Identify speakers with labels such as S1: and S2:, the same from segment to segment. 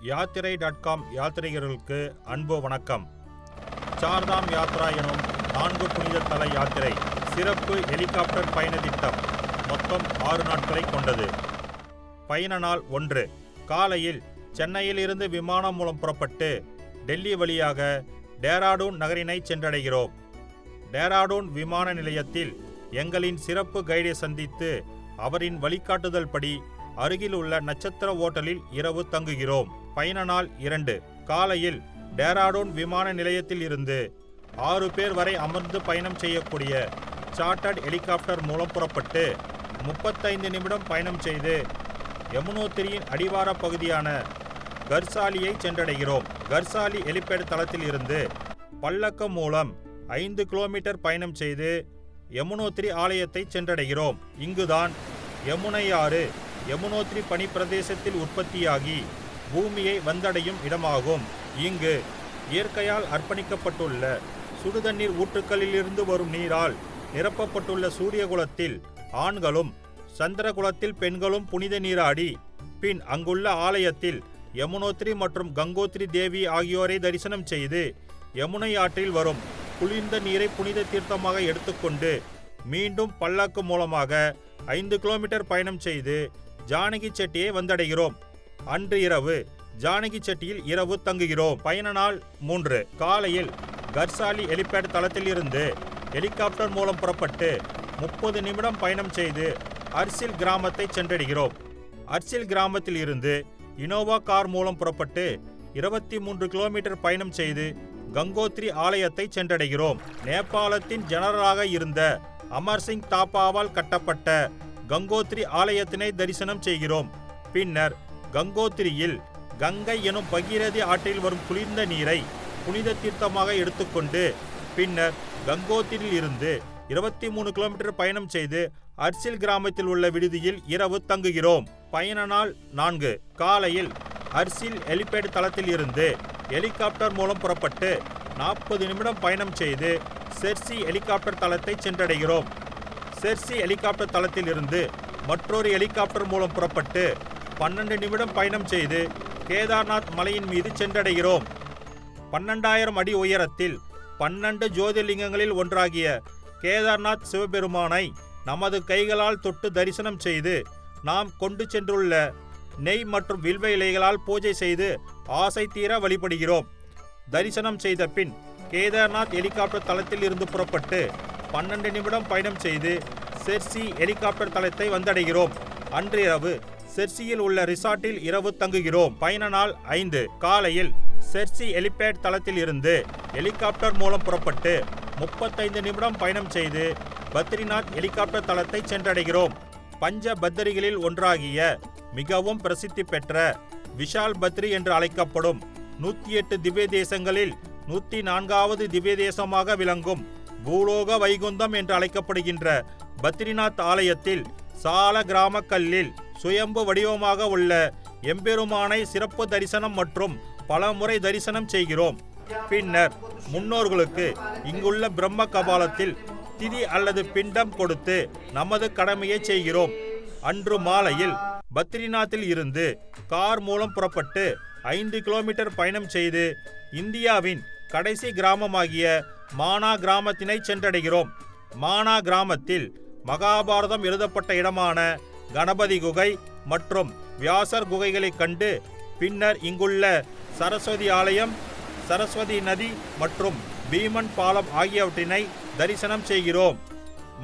S1: யாத்திரை.com யாத்திரிகர்களுக்கு அன்பு வணக்கம். சார்தாம் யாத்ரா எனும் 4 புனித தல யாத்திரை சிறப்பு ஹெலிகாப்டர் பயண திட்டம் மொத்தம் 6 நாட்களை கொண்டது. பயண நாள் 1 காலையில் சென்னையில் இருந்து விமானம் மூலம் புறப்பட்டு டெல்லி வழியாக டேராடூன் நகரினை சென்றடைகிறோம். டேராடூன் விமான நிலையத்தில் எங்களின் சிறப்பு கைடை சந்தித்து அவரின் வழிகாட்டுதல் படி அருகில் உள்ள நட்சத்திர ஓட்டலில் இரவு தங்குகிறோம். பயண நாள் 2 காலையில் டேராடூன் விமான நிலையத்தில் இருந்து 6 பேர் வரை அமர்ந்து பயணம் செய்யக்கூடிய சார்ட்டர்ட் ஹெலிகாப்டர் மூலம் புறப்பட்டு 35 நிமிடம் பயணம் செய்து யமுனோத்திரியின் அடிவார பகுதியான கர்சாலியை சென்றடைகிறோம். கர்சாலி ஹெலிபேட் தளத்தில் இருந்து பல்லக்கம் மூலம் 5 கிலோமீட்டர் பயணம் செய்து யமுனோத்ரி ஆலயத்தை சென்றடைகிறோம். இங்குதான் யமுனை ஆறு யமுனோத்ரி பனி பிரதேசத்தில் உற்பத்தியாகி பூமியை வந்தடையும் இடமாகும். இங்கு இயற்கையால் அர்ப்பணிக்கப்பட்டுள்ள சுடுதண்ணீர் ஊற்றுக்களிலிருந்து வரும் நீரால் நிரப்பப்பட்டுள்ள சூரிய குலத்தில் ஆண்களும் சந்திர குலத்தில் பெண்களும் புனித நீராடி பின் அங்குள்ள ஆலயத்தில் யமுனோத்ரி மற்றும் கங்கோத்ரி தேவி ஆகியோரை தரிசனம் செய்து யமுனை ஆற்றில் வரும் குளிர்ந்த நீரை புனித தீர்த்தமாக எடுத்துக்கொண்டு மீண்டும் பல்லக்கு மூலமாக 5 கிலோமீட்டர் பயணம் செய்து ஜானகி செட்டியை வந்தடைகிறோம். அன்று இரவு ஜானகி செட்டியில் இரவு தங்குகிறோம். பயண நாள் 3 காலையில் கர்சாலி ஹெலிபேட் தளத்தில் இருந்து ஹெலிகாப்டர் மூலம் புறப்பட்டு 30 நிமிடம் பயணம் செய்து அர்சில் கிராமத்தை சென்றடைகிறோம். அர்சில் கிராமத்தில் இருந்து இனோவா கார் மூலம் புறப்பட்டு 23 கிலோமீட்டர் பயணம் செய்து கங்கோத்ரி ஆலயத்தை சென்றடைகிறோம். நேபாளத்தின் ஜெனரலாக இருந்த அமர்சிங் தாப்பாவால் கட்டப்பட்ட கங்கோத்ரி ஆலயத்தினை தரிசனம் செய்கிறோம். பின்னர் கங்கோத்ரியில் கங்கை எனும் பகீரதி ஆற்றில் வரும் குளிர்ந்த நீரை புனித தீர்த்தமாக எடுத்துக்கொண்டு பின்னர் கங்கோத்ரியில் இருந்து 23 கிலோமீட்டர் பயணம் செய்து அர்சில் கிராமத்தில் உள்ள விடுதியில் இரவு தங்குகிறோம். பயண நாள் 4 காலையில் அர்சில் ஹெலிபேட் தளத்தில் இருந்து ஹெலிகாப்டர் மூலம் புறப்பட்டு 40 நிமிடம் பயணம் செய்து செர்சி ஹெலிகாப்டர் தளத்தை சென்றடைகிறோம். செர்சி ஹெலிகாப்டர் தளத்தில் இருந்து மற்றொரு ஹெலிகாப்டர் மூலம் புறப்பட்டு 12 நிமிடம் பயணம் செய்து கேதார்நாத் மலையின் மீது சென்றடைகிறோம். 12,000 அடி உயரத்தில் 12 ஜோதிர்லிங்கங்களில் ஒன்றாகிய கேதார்நாத் சிவபெருமானை நமது கைகளால் தொட்டு தரிசனம் செய்து நாம் கொண்டு சென்றுள்ள நெய் மற்றும் வில்வ இலைகளால் பூஜை செய்து ஆசை தீர வழிபடுகிறோம். தரிசனம் செய்த பின் கேதார்நாத் ஹெலிகாப்டர் தளத்தில் இருந்து புறப்பட்டு 12 நிமிடம் பயணம் செய்து செர்சி ஹெலிகாப்டர் தளத்தை வந்தடைகிறோம். அன்று இரவு செர்சியில் உள்ள ரிசார்ட்டில் இரவு தங்குகிறோம். பயண நாள் 5 காலையில் செர்சி ஹெலிபேட் தளத்தில் இருந்து ஹெலிகாப்டர் மூலம் புறப்பட்டு 35 நிமிடம் பயணம் செய்து பத்ரிநாத் ஹெலிகாப்டர் தளத்தை சென்றடைகிறோம். பஞ்ச பத்ரிகளில் ஒன்றாகிய மிகவும் பிரசித்தி பெற்ற விஷால் பத்ரி என்று அழைக்கப்படும் 108 திவ்ய தேசங்களில் 104வது திவ்ய தேசமாக விளங்கும் பூலோக வைகுந்தம் என்று அழைக்கப்படுகின்ற பத்ரிநாத் ஆலயத்தில் சால கிராம கல்லில் சுயம்பு வடிவமாக உள்ள எம்பெருமானை சிறப்பு தரிசனம் மற்றும் பலமுறை தரிசனம் செய்கிறோம். பின்னர் முன்னோர்களுக்கு இங்குள்ள பிரம்ம கபாலத்தில் திதி அல்லது பிண்டம் கொடுத்து நமது கடமையை செய்கிறோம். அன்று மாலையில் பத்ரிநாத்தில் இருந்து கார் மூலம் புறப்பட்டு 5 கிலோமீட்டர் பயணம் செய்து இந்தியாவின் கடைசி கிராமமாகிய மானா கிராமத்தினை சென்றடைகிறோம். மானா கிராமத்தில் மகாபாரதம் எழுதப்பட்ட இடமான கணபதி குகை மற்றும் வியாசர் குகைகளை கண்டு பின்னர் இங்குள்ள சரஸ்வதி ஆலயம், சரஸ்வதி நதி மற்றும் பீமன் பாலம் ஆகியவற்றினை தரிசனம் செய்கிறோம்.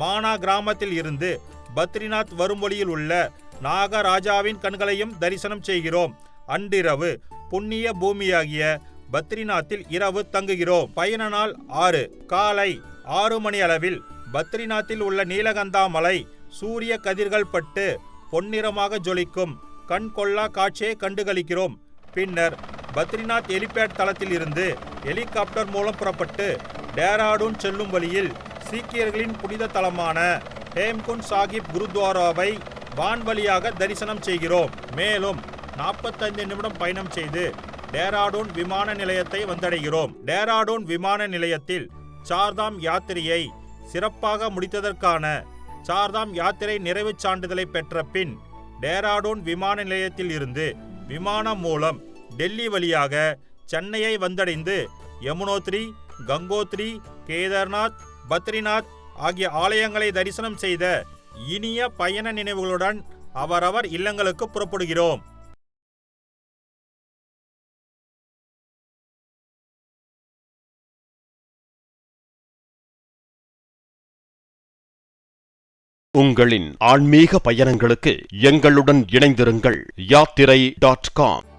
S1: மானா கிராமத்தில் இருந்து பத்ரிநாத் வரும் வழியில் உள்ள நாகராஜாவின் கண்களையும் தரிசனம் செய்கிறோம். அன்றிரவு புண்ணிய பூமியாகிய பத்ரிநாத்தில் இரவு தங்குகிறோம். பயண நாள் 6 காலை 6 மணி அளவில் பத்ரிநாத்தில் உள்ள நீலகந்தா மலை சூரிய கதிர்கள் பட்டு பொன்னிறமாக ஜொலிக்கும் கண் கொள்ளா காட்சியை கண்டுகளிக்கிறோம். பின்னர் பத்ரிநாத் ஹெலிபேட் தளத்தில் இருந்து ஹெலிகாப்டர் மூலம் புறப்பட்டு டேராடூன் செல்லும் வழியில் சீக்கியர்களின் புனித தலமான ஹேம்குண்ட் சாஹிப் குருத்வாராவை வான்வழியாக தரிசனம் செய்கிறோம். மேலும் 45 நிமிடம் பயணம் செய்து டேராடூன் விமான நிலையத்தை வந்தடைகிறோம். டேராடூன் விமான நிலையத்தில் சார்தாம் யாத்திரையை சிறப்பாக முடித்ததற்கான சார்தாம் யாத்திரை நிறைவுச் சான்றிதழை பெற்ற பின் டேராடூன் விமான நிலையத்தில் இருந்து விமானம் மூலம் டெல்லி வழியாக சென்னையை வந்தடைந்து யமுனோத்ரி, கங்கோத்ரி, கேதார்நாத், பத்ரிநாத் ஆகிய ஆலயங்களை தரிசனம் செய்த இனிய பயண நினைவுகளுடன் அவரவர் இல்லங்களுக்கு புறப்படுகிறோம்.
S2: உங்களின் ஆன்மீக பயணங்களுக்கு எங்களுடன் இணைந்திருங்கள். யாத்திரை.com